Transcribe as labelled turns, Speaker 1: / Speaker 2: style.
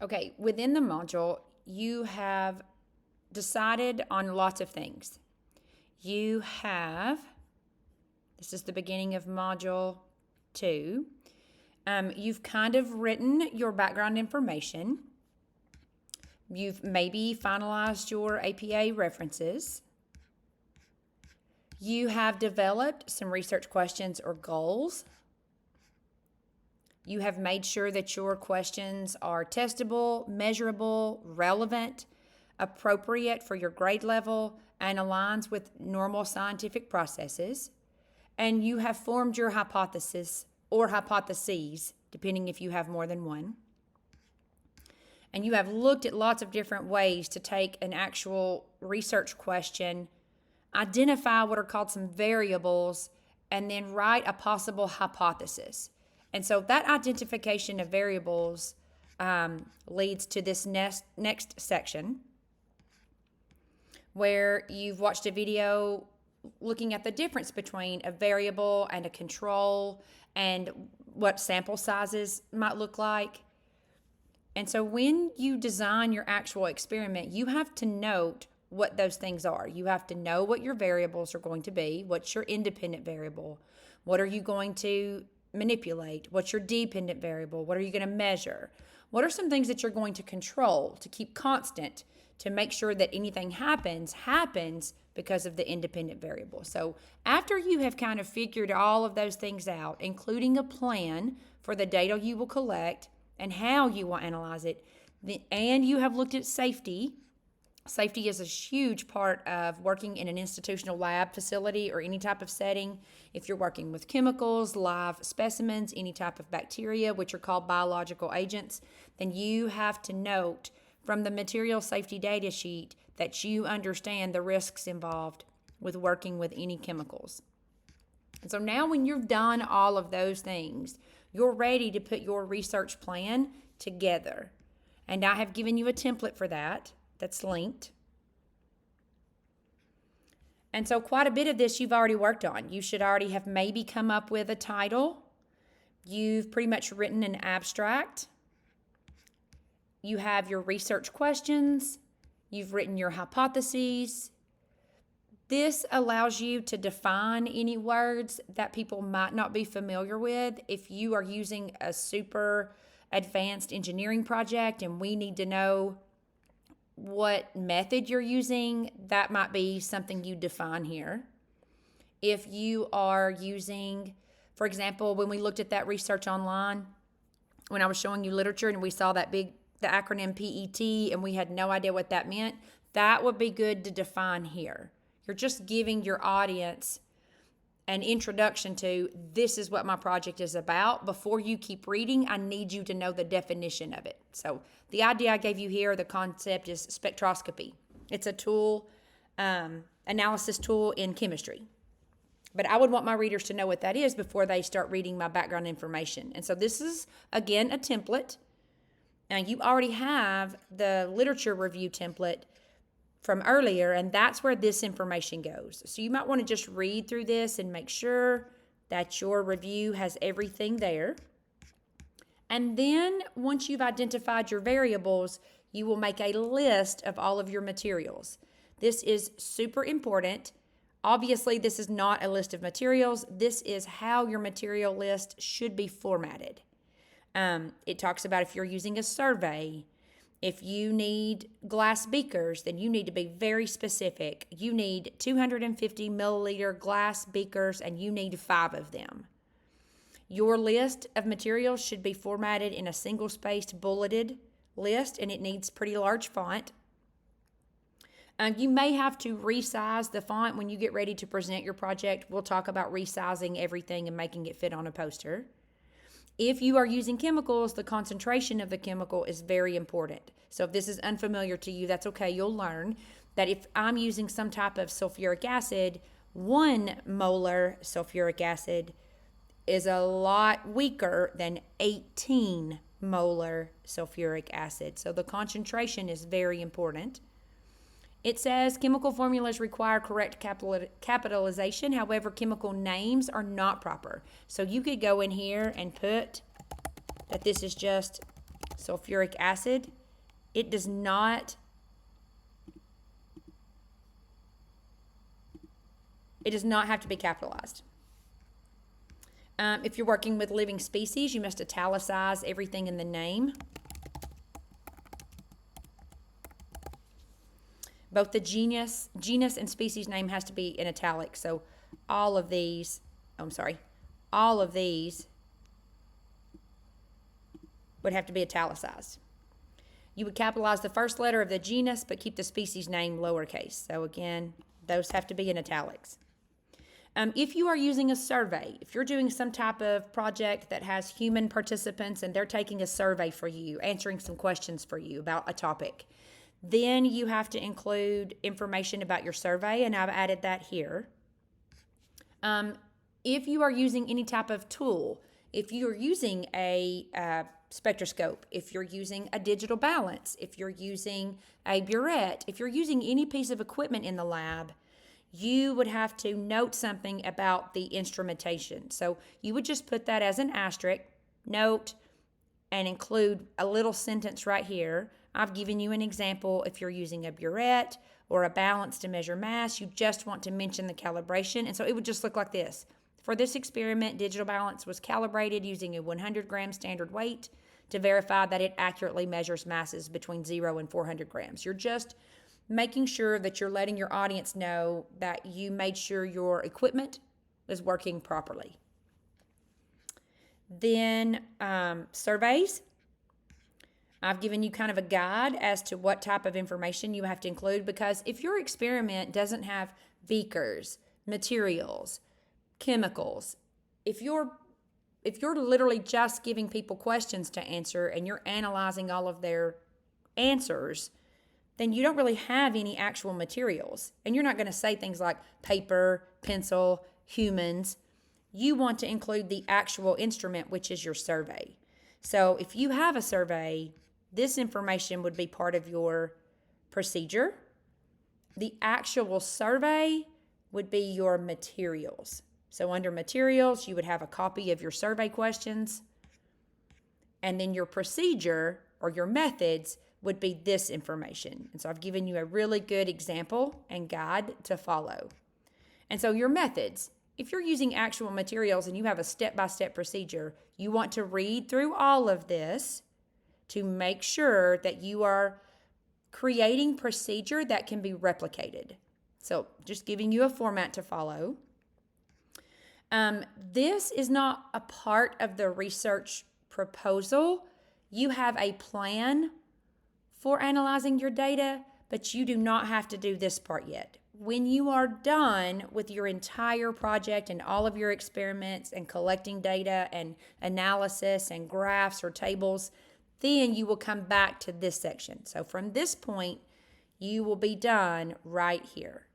Speaker 1: Okay, within the module, you have decided on lots of things. You have, this is the beginning of module 2. You've kind of written your background information. You've maybe finalized your APA references. You have developed some research questions or goals. You have made sure that your questions are testable, measurable, relevant, appropriate for your grade level, and aligns with normal scientific processes. And you have formed your hypothesis or hypotheses, depending if you have more than one. And you have looked at lots of different ways to take an actual research question, identify what are called some variables, and then write a possible hypothesis. And so that identification of variables leads to this next section where you've watched a video looking at the difference between a variable and a control and what sample sizes might look like. And so when you design your actual experiment, you have to note what those things are. You have to know what your variables are going to be. What's your independent variable? What are you going to manipulate? What's your dependent variable? What are you going to measure? What are some things that you're going to control, to keep constant, to make sure that anything happens because of the independent variable? So after you have kind of figured all of those things out, including a plan for the data you will collect and how you will analyze it, and you have looked at safety. Safety is a huge part of working in an institutional lab facility or any type of setting. If you're working with chemicals, live specimens, any type of bacteria, which are called biological agents, then you have to note from the material safety data sheet that you understand the risks involved with working with any chemicals. And so now when you've done all of those things, you're ready to put your research plan together. And I have given you a template for that that's linked. And so quite a bit of this you've already worked on. You should already have maybe come up with a title. You've pretty much written an abstract. You have your research questions. You've written your hypotheses. This allows you to define any words that people might not be familiar with. If you are using a super advanced engineering project and we need to know what method you're using, that might be something you define here. If you are using, for example, when we looked at that research online, when I was showing you literature and we saw that the acronym PET and we had no idea what that meant, that would be good to define here. You're just giving your audience an introduction to, this is what my project is about. Before you keep reading, I need you to know the definition of it. So the idea I gave you here, the concept is spectroscopy. It's a tool, analysis tool in chemistry. But I would want my readers to know what that is before they start reading my background information. And so this is, again, a template. Now you already have the literature review template from earlier, and that's where this information goes. So you might want to just read through this and make sure that your review has everything there. And then once you've identified your variables, you will make a list of all of your materials. This is super important. Obviously, this is not a list of materials. This is how your material list should be formatted. It talks about if you're using a survey. If you need glass beakers, then you need to be very specific. You need 250 milliliter glass beakers and you need 5 of them. Your list of materials should be formatted in a single-spaced bulleted list, and it needs pretty large font. You may have to resize the font when you get ready to present your project. We'll talk about resizing everything and making it fit on a poster. If you are using chemicals, the concentration of the chemical is very important. So if this is unfamiliar to you, that's okay. You'll learn that if I'm using some type of sulfuric acid, 1 molar sulfuric acid is a lot weaker than 18 molar sulfuric acid. So the concentration is very important. It says chemical formulas require correct capitalization. However, chemical names are not proper. So you could go in here and put that this is just sulfuric acid, it does not have to be capitalized. If you're working with living species, you must italicize everything in the name. Both the genus and species name has to be in italics. So all of these would have to be italicized. You would capitalize the first letter of the genus, but keep the species name lowercase. So again, those have to be in italics. If you are using a survey, if you're doing some type of project that has human participants and they're taking a survey for you, answering some questions for you about a topic, then you have to include information about your survey, and I've added that here. If you are using any type of tool, if you're using a spectroscope, if you're using a digital balance, if you're using a burette, if you're using any piece of equipment in the lab, you would have to note something about the instrumentation. So you would just put that as an asterisk, note, and include a little sentence right here. I've given you an example. If you're using a burette or a balance to measure mass, you just want to mention the calibration. And so it would just look like this. For this experiment, digital balance was calibrated using a 100-gram standard weight to verify that it accurately measures masses between 0 and 400 grams. You're just making sure that you're letting your audience know that you made sure your equipment is working properly. Then surveys. I've given you kind of a guide as to what type of information you have to include, because if your experiment doesn't have beakers, materials, chemicals, if you're literally just giving people questions to answer and you're analyzing all of their answers, then you don't really have any actual materials. And you're not going to say things like paper, pencil, humans. You want to include the actual instrument, which is your survey. So if you have a survey, this information would be part of your procedure. The actual survey would be your materials. So under materials, you would have a copy of your survey questions. And then your procedure or your methods would be this information. And so I've given you a really good example and guide to follow. And so your methods, if you're using actual materials and you have a step-by-step procedure, you want to read through all of this to make sure that you are creating procedure that can be replicated. So just giving you a format to follow. This is not a part of the research proposal. You have a plan for analyzing your data, but you do not have to do this part yet. When you are done with your entire project and all of your experiments and collecting data and analysis and graphs or tables, then you will come back to this section. So from this point, you will be done right here.